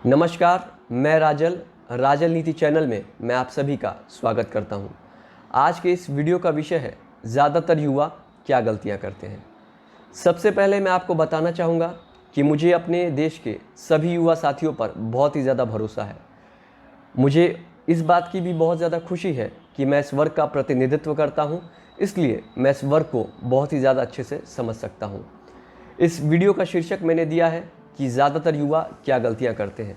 नमस्कार, मैं राजल नीति चैनल में मैं आप सभी का स्वागत करता हूं। आज के इस वीडियो का विषय है ज़्यादातर युवा क्या गलतियां करते हैं। सबसे पहले मैं आपको बताना चाहूँगा कि मुझे अपने देश के सभी युवा साथियों पर बहुत ही ज़्यादा भरोसा है। मुझे इस बात की भी बहुत ज़्यादा खुशी है कि मैं इस वर्ग का प्रतिनिधित्व करता हूँ, इसलिए मैं इस वर्ग को बहुत ही ज़्यादा अच्छे से समझ सकता हूँ। इस वीडियो का शीर्षक मैंने दिया है कि ज़्यादातर युवा क्या गलतियां करते हैं।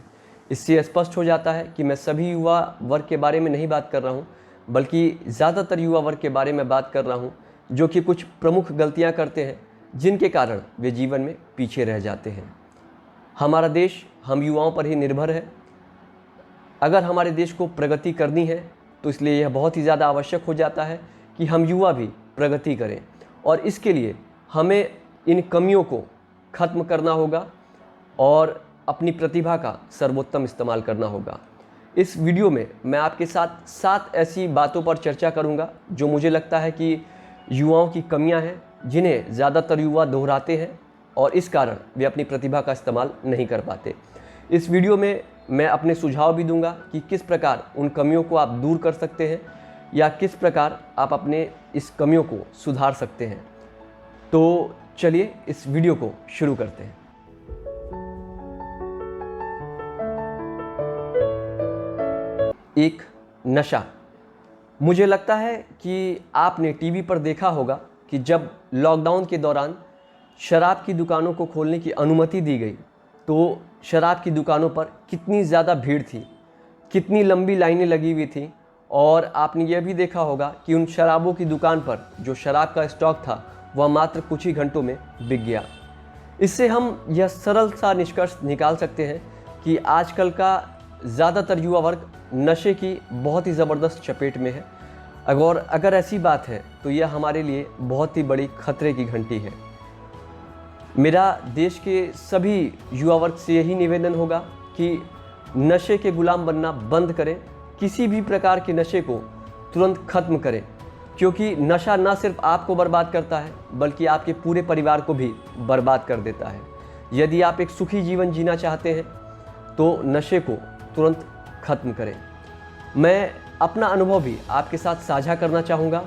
इससे स्पष्ट हो जाता है कि मैं सभी युवा वर्ग के बारे में नहीं बात कर रहा हूं, बल्कि ज़्यादातर युवा वर्ग के बारे में बात कर रहा हूं, जो कि कुछ प्रमुख गलतियां करते हैं जिनके कारण वे जीवन में पीछे रह जाते हैं। हमारा देश हम युवाओं पर ही निर्भर है। अगर हमारे देश को प्रगति करनी है तो इसलिए यह बहुत ही ज़्यादा आवश्यक हो जाता है कि हम युवा भी प्रगति करें, और इसके लिए हमें इन कमियों को ख़त्म करना होगा और अपनी प्रतिभा का सर्वोत्तम इस्तेमाल करना होगा। इस वीडियो में मैं आपके साथ 7 ऐसी बातों पर चर्चा करूंगा जो मुझे लगता है कि युवाओं की कमियां हैं, जिन्हें ज़्यादातर युवा दोहराते हैं और इस कारण वे अपनी प्रतिभा का इस्तेमाल नहीं कर पाते। इस वीडियो में मैं अपने सुझाव भी दूंगा कि किस प्रकार उन कमियों को आप दूर कर सकते हैं या किस प्रकार आप अपने इस कमियों को सुधार सकते हैं। तो चलिए इस वीडियो को शुरू करते हैं। एक, नशा। मुझे लगता है कि आपने टीवी पर देखा होगा कि जब लॉकडाउन के दौरान शराब की दुकानों को खोलने की अनुमति दी गई तो शराब की दुकानों पर कितनी ज़्यादा भीड़ थी, कितनी लंबी लाइनें लगी हुई थी। और आपने यह भी देखा होगा कि उन शराबों की दुकान पर जो शराब का स्टॉक था वह मात्र कुछ ही घंटों में बिक गया। इससे हम यह सरल सा निष्कर्ष निकाल सकते हैं कि आजकल का ज़्यादातर युवा वर्ग नशे की बहुत ही ज़बरदस्त चपेट में है। अगर ऐसी बात है तो यह हमारे लिए बहुत ही बड़ी खतरे की घंटी है। मेरा देश के सभी युवा वर्ग से यही निवेदन होगा कि नशे के गुलाम बनना बंद करें, किसी भी प्रकार के नशे को तुरंत ख़त्म करें, क्योंकि नशा न सिर्फ आपको बर्बाद करता है बल्कि आपके पूरे परिवार को भी बर्बाद कर देता है। यदि आप एक सुखी जीवन जीना चाहते हैं तो नशे को तुरंत ख़त्म करें। मैं अपना अनुभव भी आपके साथ साझा करना चाहूँगा।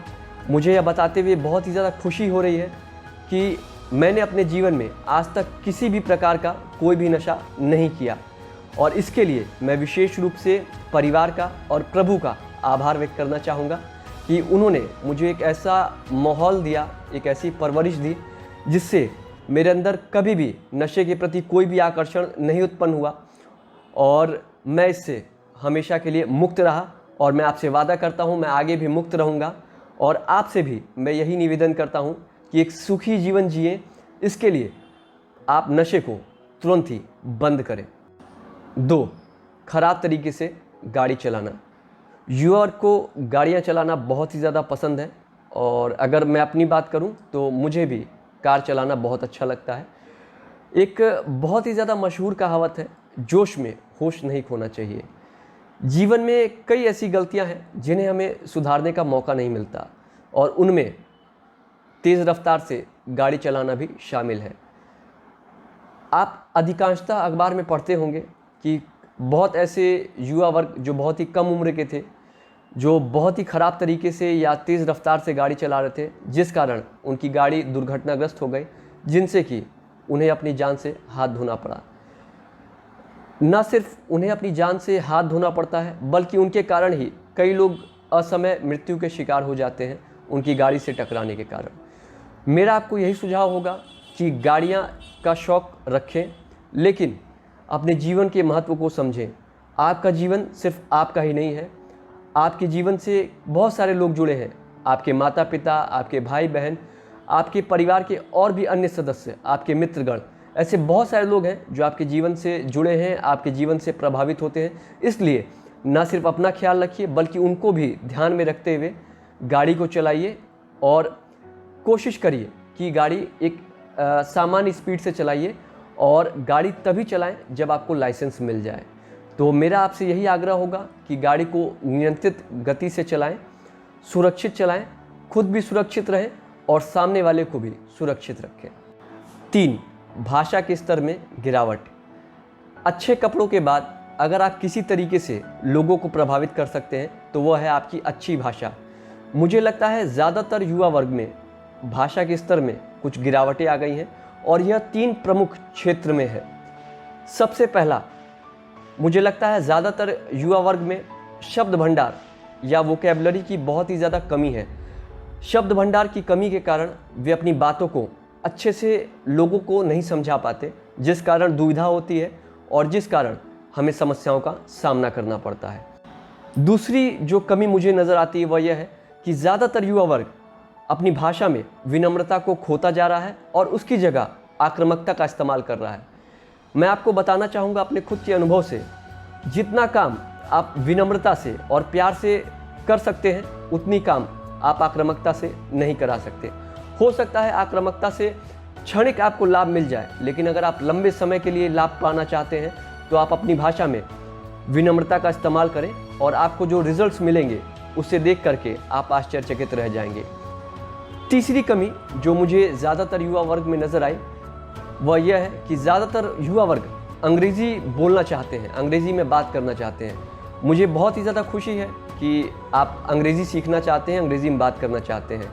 मुझे यह बताते हुए बहुत ही ज़्यादा खुशी हो रही है कि मैंने अपने जीवन में आज तक किसी भी प्रकार का कोई भी नशा नहीं किया, और इसके लिए मैं विशेष रूप से परिवार का और प्रभु का आभार व्यक्त करना चाहूँगा कि उन्होंने मुझे एक ऐसा माहौल दिया, एक ऐसी परवरिश दी जिससे मेरे अंदर कभी भी नशे के प्रति कोई भी आकर्षण नहीं उत्पन्न हुआ, और मैं इससे हमेशा के लिए मुक्त रहा। और मैं आपसे वादा करता हूँ मैं आगे भी मुक्त रहूँगा, और आपसे भी मैं यही निवेदन करता हूँ कि एक सुखी जीवन जिए, इसके लिए आप नशे को तुरंत ही बंद करें। 2, खराब तरीके से गाड़ी चलाना। युवा को गाड़ियाँ चलाना बहुत ही ज़्यादा पसंद है, और अगर मैं अपनी बात करूँ तो मुझे भी कार चलाना बहुत अच्छा लगता है। एक बहुत ही ज़्यादा मशहूर कहावत है, जोश में होश नहीं खोना चाहिए। जीवन में कई ऐसी गलतियां हैं जिन्हें हमें सुधारने का मौका नहीं मिलता, और उनमें तेज़ रफ्तार से गाड़ी चलाना भी शामिल है। आप अधिकांशतः अखबार में पढ़ते होंगे कि बहुत ऐसे युवा वर्ग जो बहुत ही कम उम्र के थे, जो बहुत ही ख़राब तरीके से या तेज़ रफ्तार से गाड़ी चला रहे थे, जिस कारण उनकी गाड़ी दुर्घटनाग्रस्त हो गई, जिनसे कि उन्हें अपनी जान से हाथ धोना पड़ा। न सिर्फ उन्हें अपनी जान से हाथ धोना पड़ता है, बल्कि उनके कारण ही कई लोग असमय मृत्यु के शिकार हो जाते हैं उनकी गाड़ी से टकराने के कारण। मेरा आपको यही सुझाव होगा कि गाड़ियां का शौक़ रखें, लेकिन अपने जीवन के महत्व को समझें। आपका जीवन सिर्फ आपका ही नहीं है, आपके जीवन से बहुत सारे लोग जुड़े हैं। आपके माता पिता, आपके भाई बहन, आपके परिवार के और भी अन्य सदस्य, आपके मित्रगण, ऐसे बहुत सारे लोग हैं जो आपके जीवन से जुड़े हैं, आपके जीवन से प्रभावित होते हैं। इसलिए ना सिर्फ अपना ख्याल रखिए बल्कि उनको भी ध्यान में रखते हुए गाड़ी को चलाइए, और कोशिश करिए कि गाड़ी एक सामान्य स्पीड से चलाइए, और गाड़ी तभी चलाएं जब आपको लाइसेंस मिल जाए। तो मेरा आपसे यही आग्रह होगा कि गाड़ी को नियंत्रित गति से चलाएं, सुरक्षित चलाएं, खुद भी सुरक्षित रहें और सामने वाले को भी सुरक्षित रखें। 3, भाषा के स्तर में गिरावट। अच्छे कपड़ों के बाद अगर आप किसी तरीके से लोगों को प्रभावित कर सकते हैं तो वह है आपकी अच्छी भाषा। मुझे लगता है ज़्यादातर युवा वर्ग में भाषा के स्तर में कुछ गिरावटें आ गई हैं और यह 3 प्रमुख क्षेत्र में है। सबसे पहला, मुझे लगता है ज़्यादातर युवा वर्ग में शब्द भंडार या वोकैबुलरी की बहुत ही ज़्यादा कमी है। शब्द भंडार की कमी के कारण वे अपनी बातों को अच्छे से लोगों को नहीं समझा पाते, जिस कारण दुविधा होती है और जिस कारण हमें समस्याओं का सामना करना पड़ता है। दूसरी जो कमी मुझे नज़र आती है वह यह है कि ज़्यादातर युवा वर्ग अपनी भाषा में विनम्रता को खोता जा रहा है और उसकी जगह आक्रामकता का इस्तेमाल कर रहा है। मैं आपको बताना चाहूँगा अपने खुद के अनुभव से, जितना काम आप विनम्रता से और प्यार से कर सकते हैं उतनी काम आप आक्रामकता से नहीं करा सकते। हो सकता है आक्रामकता से क्षणिक आपको लाभ मिल जाए, लेकिन अगर आप लंबे समय के लिए लाभ पाना चाहते हैं तो आप अपनी भाषा में विनम्रता का इस्तेमाल करें और आपको जो रिजल्ट्स मिलेंगे उसे देख करके आप आश्चर्यचकित रह जाएंगे। तीसरी कमी जो मुझे ज़्यादातर युवा वर्ग में नज़र आई वह यह है कि ज़्यादातर युवा वर्ग अंग्रेज़ी बोलना चाहते हैं, अंग्रेज़ी में बात करना चाहते हैं। मुझे बहुत ही ज़्यादा खुशी है कि आप अंग्रेज़ी सीखना चाहते हैं, अंग्रेज़ी में बात करना चाहते हैं।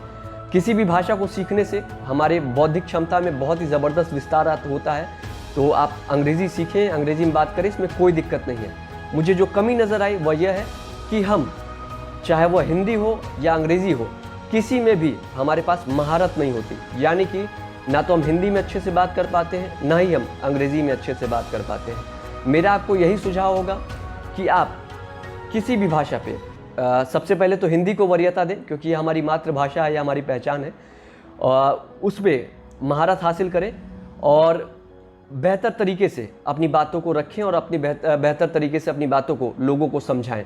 किसी भी भाषा को सीखने से हमारे बौद्धिक क्षमता में बहुत ही ज़बरदस्त विस्तार होता है, तो आप अंग्रेज़ी सीखें, अंग्रेज़ी में बात करें, इसमें कोई दिक्कत नहीं है। मुझे जो कमी नज़र आई वह यह है कि हम, चाहे वह हिंदी हो या अंग्रेज़ी हो, किसी में भी हमारे पास महारत नहीं होती। यानी कि ना तो हम हिंदी में अच्छे से बात कर पाते हैं, ना ही हम अंग्रेज़ी में अच्छे से बात कर पाते हैं। मेरा आपको यही सुझाव होगा कि आप किसी भी भाषा पे सबसे पहले तो हिंदी को वरीयता दें, क्योंकि ये हमारी मातृभाषा है या हमारी पहचान है, उस पर महारत हासिल करें और बेहतर तरीके से अपनी बातों को रखें और अपनी बेहतर तरीके से अपनी बातों को लोगों को समझाएं।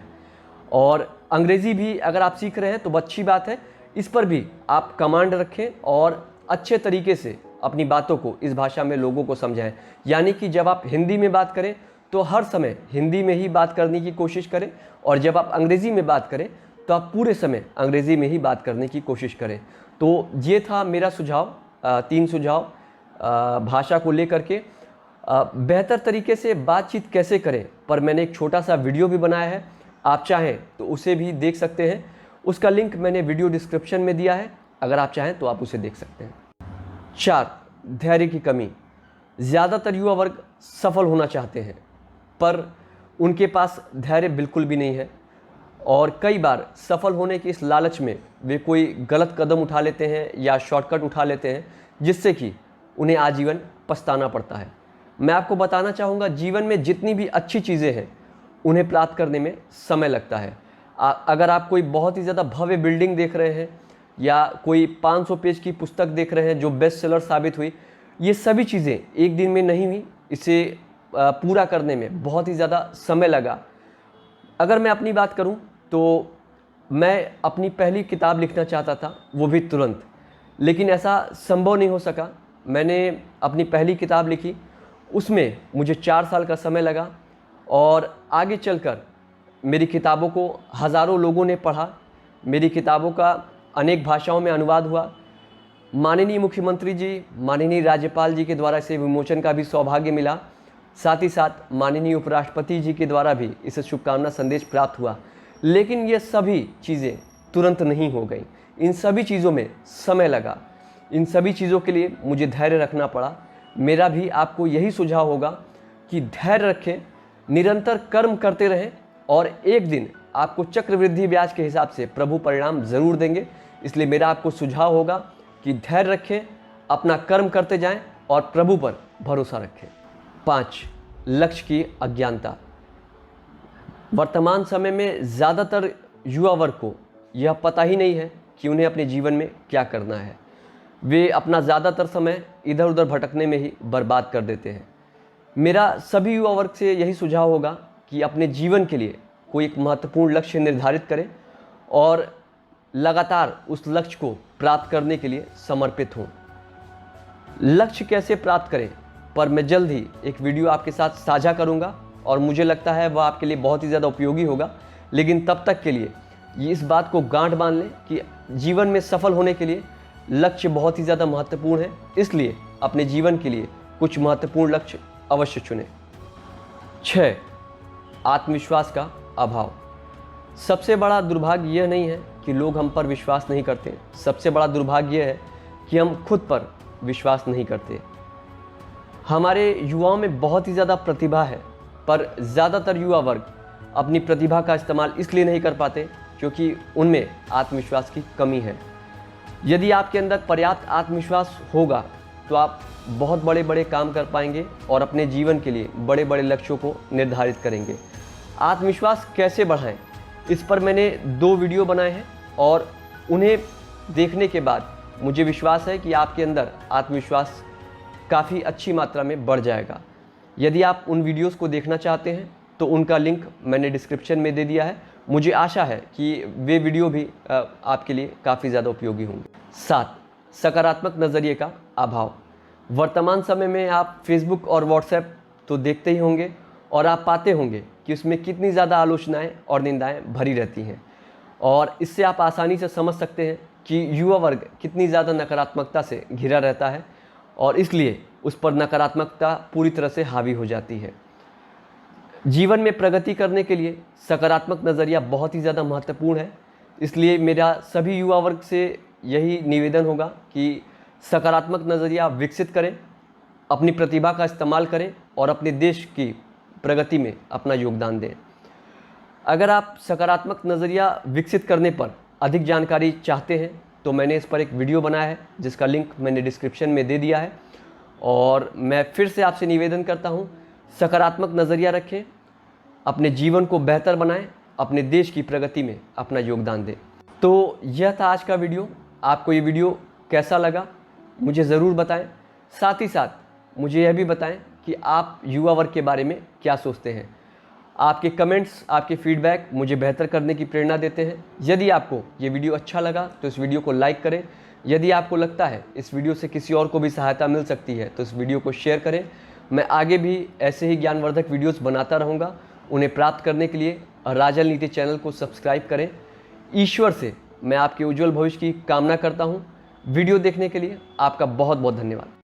और अंग्रेज़ी भी अगर आप सीख रहे हैं तो अच्छी बात है, इस पर भी आप कमांड रखें और अच्छे तरीके से अपनी बातों को इस भाषा में लोगों को समझाएं। यानी कि जब आप हिंदी में बात करें तो हर समय हिंदी में ही बात करने की कोशिश करें, और जब आप अंग्रेज़ी में बात करें तो आप पूरे समय अंग्रेज़ी में ही बात करने की कोशिश करें। तो ये था मेरा सुझाव, 3 सुझाव भाषा को लेकर के। बेहतर तरीके से बातचीत कैसे करें पर मैंने एक छोटा सा वीडियो भी बनाया है, आप चाहें तो उसे भी देख सकते हैं। उसका लिंक मैंने वीडियो डिस्क्रिप्शन में दिया है, अगर आप चाहें तो आप उसे देख सकते हैं। 4, धैर्य की कमी। ज़्यादातर युवा वर्ग सफल होना चाहते हैं पर उनके पास धैर्य बिल्कुल भी नहीं है, और कई बार सफल होने की इस लालच में वे कोई गलत कदम उठा लेते हैं या शॉर्टकट उठा लेते हैं, जिससे कि उन्हें आजीवन पछताना पड़ता है। मैं आपको बताना चाहूँगा, जीवन में जितनी भी अच्छी चीज़ें हैं उन्हें प्राप्त करने में समय लगता है। अगर आप कोई बहुत ही ज़्यादा भव्य बिल्डिंग देख रहे हैं या कोई 500 पेज की पुस्तक देख रहे हैं जो बेस्ट सेलर साबित हुई, ये सभी चीज़ें एक दिन में नहीं हुई, इसे पूरा करने में बहुत ही ज़्यादा समय लगा। अगर मैं अपनी बात करूं तो मैं अपनी पहली किताब लिखना चाहता था, वो भी तुरंत, लेकिन ऐसा संभव नहीं हो सका। मैंने अपनी पहली किताब लिखी, उसमें मुझे 4 साल का समय लगा और आगे चलकर मेरी किताबों को हज़ारों लोगों ने पढ़ा। मेरी किताबों का अनेक भाषाओं में अनुवाद हुआ। माननीय मुख्यमंत्री जी, माननीय राज्यपाल जी के द्वारा इसे विमोचन का भी सौभाग्य मिला। साथ ही साथ माननीय उपराष्ट्रपति जी के द्वारा भी इसे शुभकामना संदेश प्राप्त हुआ। लेकिन ये सभी चीज़ें तुरंत नहीं हो गई, इन सभी चीज़ों में समय लगा। इन सभी चीज़ों के लिए मुझे धैर्य रखना पड़ा। मेरा भी आपको यही सुझाव होगा कि धैर्य रखें, निरंतर कर्म करते रहें और एक दिन आपको चक्रवृद्धि ब्याज के हिसाब से प्रभु परिणाम ज़रूर देंगे। इसलिए मेरा आपको सुझाव होगा कि धैर्य रखें, अपना कर्म करते जाएं और प्रभु पर भरोसा रखें। 5, लक्ष्य की अज्ञानता। वर्तमान समय में ज़्यादातर युवा वर्ग को यह पता ही नहीं है कि उन्हें अपने जीवन में क्या करना है। वे अपना ज़्यादातर समय इधर उधर भटकने में ही बर्बाद कर देते हैं। मेरा सभी युवा वर्ग से यही सुझाव होगा कि अपने जीवन के लिए कोई एक महत्वपूर्ण लक्ष्य निर्धारित करें और लगातार उस लक्ष्य को प्राप्त करने के लिए समर्पित हों। लक्ष्य कैसे प्राप्त करें पर मैं जल्द ही एक वीडियो आपके साथ साझा करूंगा और मुझे लगता है वह आपके लिए बहुत ही ज़्यादा उपयोगी होगा। लेकिन तब तक के लिए ये इस बात को गांठ बांध लें कि जीवन में सफल होने के लिए लक्ष्य बहुत ही ज़्यादा महत्वपूर्ण है। इसलिए अपने जीवन के लिए कुछ महत्वपूर्ण लक्ष्य अवश्य चुनें। 6. आत्मविश्वास का अभाव। सबसे बड़ा दुर्भाग्य यह नहीं है कि लोग हम पर विश्वास नहीं करते, सबसे बड़ा दुर्भाग्य यह है कि हम खुद पर विश्वास नहीं करते। हमारे युवाओं में बहुत ही ज़्यादा प्रतिभा है, पर ज़्यादातर युवा वर्ग अपनी प्रतिभा का इस्तेमाल इसलिए नहीं कर पाते क्योंकि उनमें आत्मविश्वास की कमी है। यदि आपके अंदर पर्याप्त आत्मविश्वास होगा तो आप बहुत बड़े बड़े काम कर पाएंगे और अपने जीवन के लिए बड़े बड़े लक्ष्यों को निर्धारित करेंगे। आत्मविश्वास कैसे बढ़ाएं, इस पर मैंने 2 वीडियो बनाए हैं और उन्हें देखने के बाद मुझे विश्वास है कि आपके अंदर आत्मविश्वास काफ़ी अच्छी मात्रा में बढ़ जाएगा। यदि आप उन वीडियोस को देखना चाहते हैं तो उनका लिंक मैंने डिस्क्रिप्शन में दे दिया है। मुझे आशा है कि वे वीडियो भी आपके लिए काफ़ी ज़्यादा उपयोगी होंगे। 7. सकारात्मक नज़रिए का अभाव। वर्तमान समय में आप फेसबुक और व्हाट्सएप तो देखते ही होंगे और आप पाते होंगे कि उसमें कितनी ज़्यादा आलोचनाएं और निंदाएं भरी रहती हैं, और इससे आप आसानी से समझ सकते हैं कि युवा वर्ग कितनी ज़्यादा नकारात्मकता से घिरा रहता है और इसलिए उस पर नकारात्मकता पूरी तरह से हावी हो जाती है। जीवन में प्रगति करने के लिए सकारात्मक नज़रिया बहुत ही ज़्यादा महत्वपूर्ण है, इसलिए मेरा सभी युवा वर्ग से यही निवेदन होगा कि सकारात्मक नज़रिया विकसित करें, अपनी प्रतिभा का इस्तेमाल करें और अपने देश की प्रगति में अपना योगदान दें। अगर आप सकारात्मक नज़रिया विकसित करने पर अधिक जानकारी चाहते हैं तो मैंने इस पर एक वीडियो बनाया है जिसका लिंक मैंने डिस्क्रिप्शन में दे दिया है। और मैं फिर से आपसे निवेदन करता हूँ, सकारात्मक नज़रिया रखें, अपने जीवन को बेहतर बनाएं, अपने देश की प्रगति में अपना योगदान दें। तो यह था आज का वीडियो। आपको ये वीडियो कैसा लगा मुझे ज़रूर बताएं। साथ ही साथ मुझे यह भी बताएं कि आप युवा वर्ग के बारे में क्या सोचते हैं। आपके कमेंट्स, आपके फीडबैक मुझे बेहतर करने की प्रेरणा देते हैं। यदि आपको ये वीडियो अच्छा लगा तो इस वीडियो को लाइक करें। यदि आपको लगता है इस वीडियो से किसी और को भी सहायता मिल सकती है तो इस वीडियो को शेयर करें। मैं आगे भी ऐसे ही ज्ञानवर्धक वीडियोस बनाता रहूँगा। उन्हें प्राप्त करने के लिए राजनीति चैनल को सब्सक्राइब करें। ईश्वर से मैं आपके उज्जवल भविष्य की कामना करता हूँ। वीडियो देखने के लिए आपका बहुत बहुत धन्यवाद।